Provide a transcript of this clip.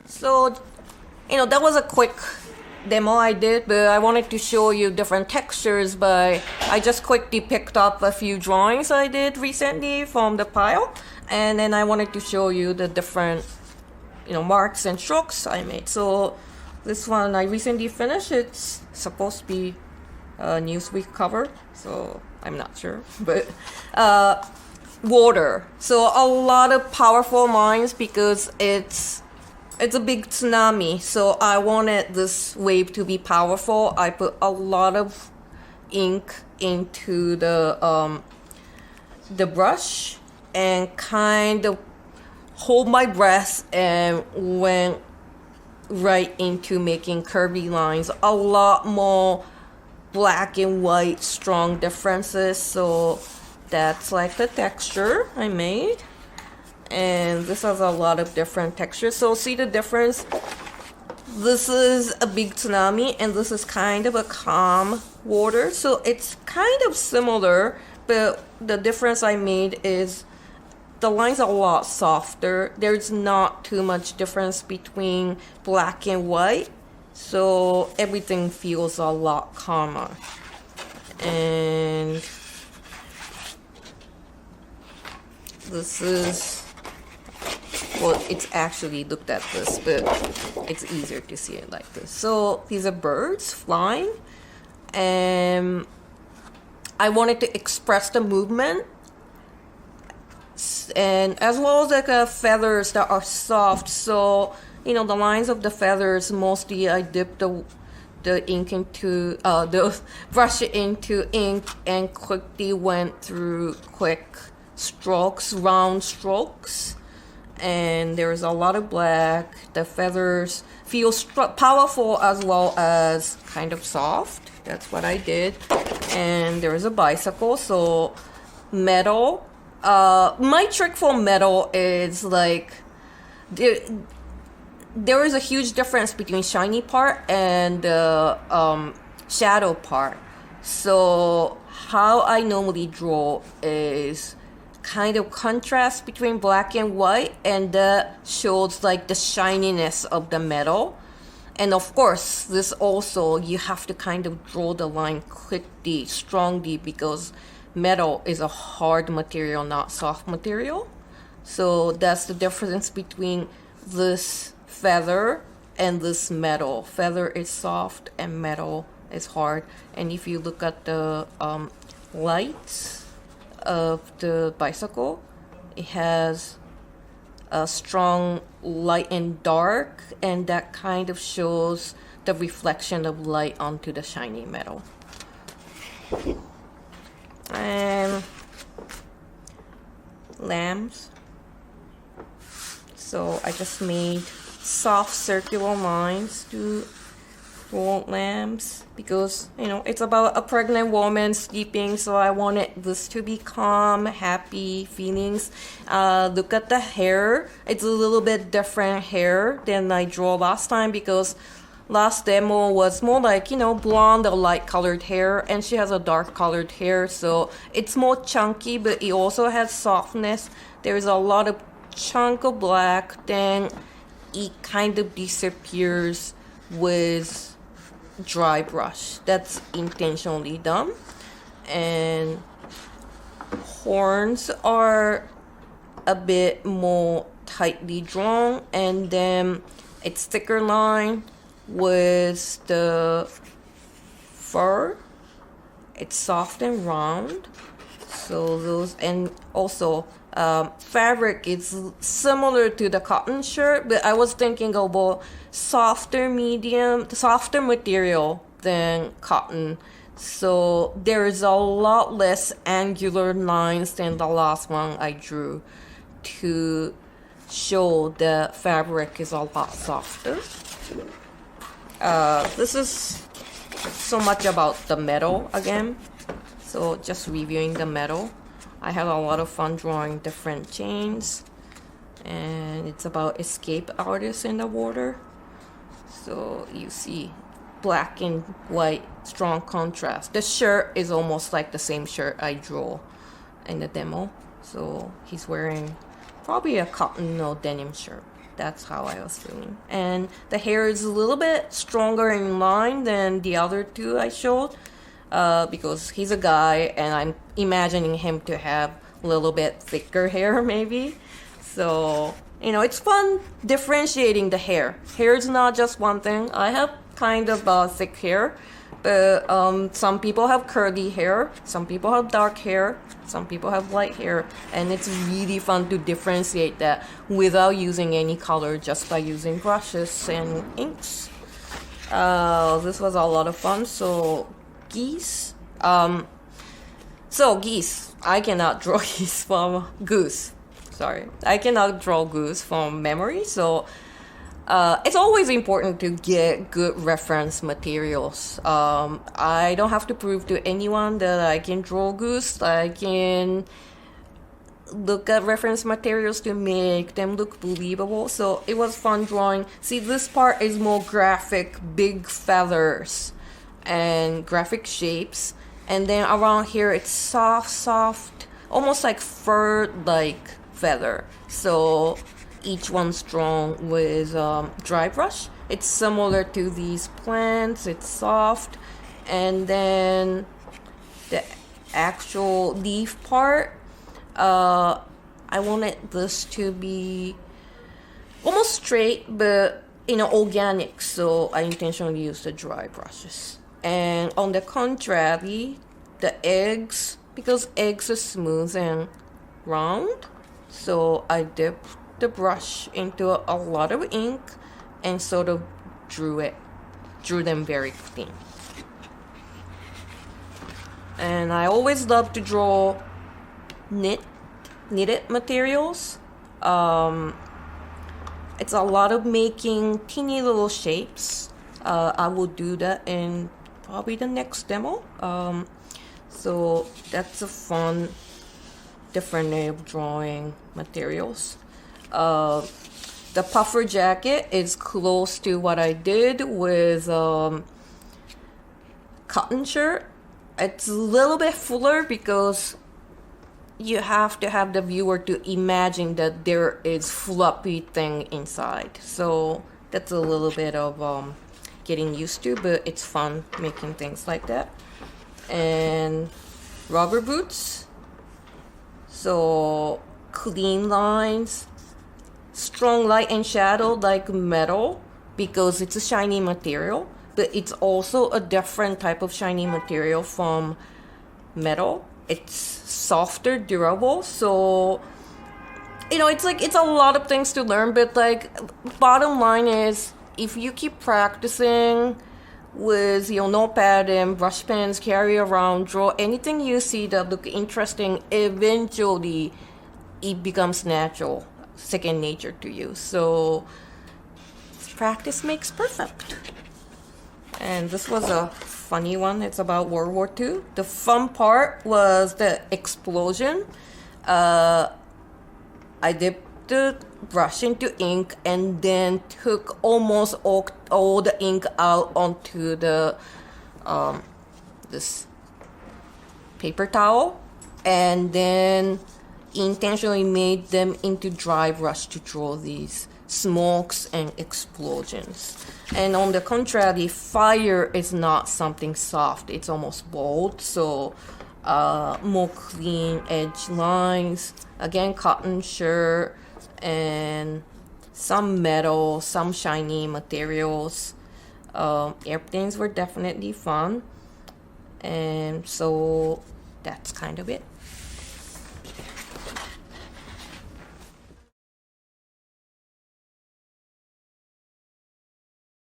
So, that was a quick demo I did, but I wanted to show you different textures. But I just quickly picked up a few drawings I did recently from the pile, and then I wanted to show you the different, marks and strokes I made. So this one I recently finished. It's supposed to be a Newsweek cover, so I'm not sure, but water. So a lot of powerful lines because it's a big tsunami. So I wanted this wave to be powerful. I put a lot of ink into the brush and kind of hold my breath and went right into making curvy lines. A lot more black and white strong differences. So that's like the texture I made, and this has a lot of different textures. So see the difference? This is a big tsunami and this is kind of a calm water. So it's kind of similar, but the difference I made is the lines are a lot softer. There's not too much difference between black and white, so everything feels a lot calmer. And this is, well, it's actually, looked at this, but it's easier to see it like this. So these are birds flying, and I wanted to express the movement, and as well as like feathers that are soft. So the lines of the feathers, mostly I dipped the ink into the brush into ink and quickly went through quick strokes, round strokes, and there's a lot of black. The feathers feel powerful as well as kind of soft. That's what I did. And there's a bicycle, so metal. My trick for metal is like there is a huge difference between shiny part and the shadow part. So how I normally draw is kind of contrast between black and white, and that shows like the shininess of the metal. And of course, this also, you have to kind of draw the line quickly, strongly, because metal is a hard material, not soft material. So that's the difference between this feather and this metal. Feather is soft and metal is hard. And if you look at the lights of the bicycle, it has a strong light and dark, and that kind of shows the reflection of light onto the shiny metal. And lambs. So I just made soft circular lines to draw lambs because it's about a pregnant woman sleeping, so I wanted this to be calm, happy feelings. Look at the hair. It's a little bit different hair than I drew last time because last demo was more like blonde or light colored hair, and she has a dark colored hair, so it's more chunky, but it also has softness. There's a lot of chunk of black, then it kind of disappears with dry brush. That's intentionally done. And horns are a bit more tightly drawn, and then it's thicker line with the fur. It's soft and round. So those, and also fabric is similar to the cotton shirt, but I was thinking about softer material than cotton. So there is a lot less angular lines than the last one I drew to show the fabric is a lot softer. This is so much about the metal again. So just reviewing the metal. I had a lot of fun drawing different chains, and it's about escape artists in the water. So you see black and white, strong contrast. The shirt is almost like the same shirt I drew in the demo. So he's wearing probably a cotton or denim shirt. That's how I was feeling. And the hair is a little bit stronger in line than the other two I showed, because he's a guy and I'm imagining him to have a little bit thicker hair maybe. So, it's fun differentiating the hair. Hair is not just one thing. I have kind of thick hair, but some people have curly hair, some people have dark hair, some people have light hair, and it's really fun to differentiate that without using any color, just by using brushes and inks. This was a lot of fun. So geese. Geese. I cannot draw geese from goose. Sorry, I cannot draw goose from memory. So it's always important to get good reference materials. I don't have to prove to anyone that I can draw goose. I can look at reference materials to make them look believable. So it was fun drawing. See, this part is more graphic, big feathers and graphic shapes. And then around here, it's soft, almost like fur-like feather. So each one's drawn with dry brush. It's similar to these plants. It's soft. And then the actual leaf part, I wanted this to be almost straight, but organic. So I intentionally used the dry brushes. And on the contrary, the eggs, because eggs are smooth and round, so I dipped the brush into a lot of ink and sort of drew them very clean. And I always love to draw knitted materials. It's a lot of making teeny little shapes. I will do that in probably the next demo. So that's a fun, different way of drawing materials. The puffer jacket is close to what I did with cotton shirt. It's a little bit fuller because you have to have the viewer to imagine that there is floppy thing inside. So that's a little bit of getting used to, but it's fun making things like that. And rubber boots. So clean lines, strong light and shadow like metal, because it's a shiny material, but it's also a different type of shiny material from metal. It's softer, durable. So it's a lot of things to learn, but bottom line is, if you keep practicing with your notepad and brush pens, carry around, draw anything you see that look interesting, eventually it becomes natural, second nature to you. So practice makes perfect. And this was a funny one. It's about World War II. The fun part was the explosion. I dipped the brush into ink and then took almost all the ink out onto the this paper towel, and then intentionally made them into dry brush to draw these smokes and explosions. And on the contrary, fire is not something soft, it's almost bold. So more clean edge lines, again cotton shirt, and some metal, some shiny materials. Airplanes were definitely fun. And so that's kind of it.